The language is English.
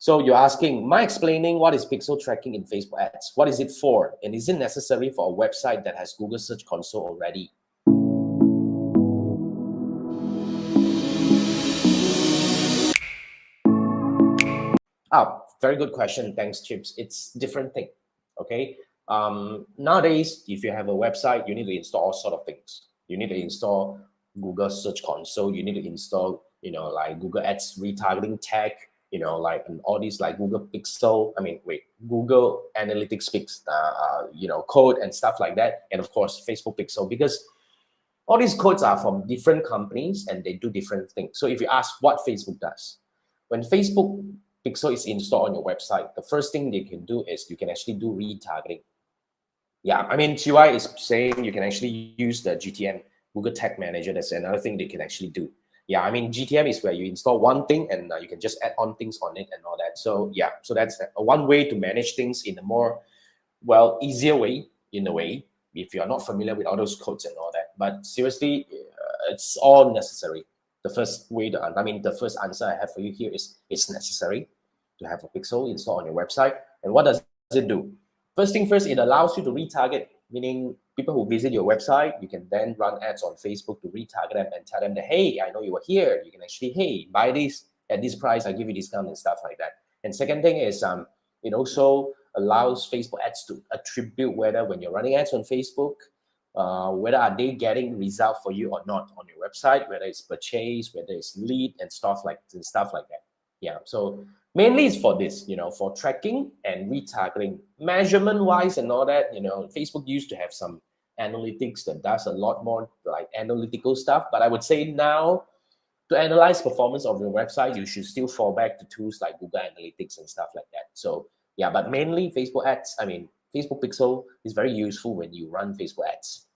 So you're asking, am I explaining what is pixel tracking in Facebook ads? What is it for? And is it necessary for a website that has Google Search Console already? Very good question. Thanks, Chips. It's different thing. Okay. Nowadays, if you have a website, you need to install all sort of things. You need to install Google Search Console. You need to install, like Google Ads retargeting tag. Like and all these like Google Pixel. Google Analytics code and stuff like that. And of course, Facebook Pixel, because all these codes are from different companies and they do different things. So if you ask what Facebook does, when Facebook Pixel is installed on your website, the first thing they can do is you can actually do retargeting. Yeah, GUI is saying you can actually use the GTM, Google Tag Manager. That's another thing they can actually do. Yeah, GTM is where you install one thing and you can just add on things on it and all that. So yeah, so that's one way to manage things in a more, easier way, in a way, if you're not familiar with all those codes and all that. But seriously, it's all necessary. The first answer I have for you here is it's necessary to have a pixel installed on your website. And what does it do? First thing first, it allows you to retarget, meaning people who visit your website, you can then run ads on Facebook to retarget them and tell them that, hey, I know you were here. You can actually, hey, buy this at this price, I give you discount and stuff like that. And second thing is it also allows Facebook ads to attribute whether when you're running ads on Facebook, whether are they getting result for you or not on your website, whether it's purchase, whether it's lead and stuff like that. Yeah, so mainly it's for this, for tracking and retargeting, measurement wise and all that. Facebook used to have some analytics that does a lot more like analytical stuff, but I would say now to analyze performance of your website, you should still fall back to tools like Google Analytics and stuff like that. So yeah, but mainly Facebook ads, Facebook Pixel is very useful when you run Facebook ads.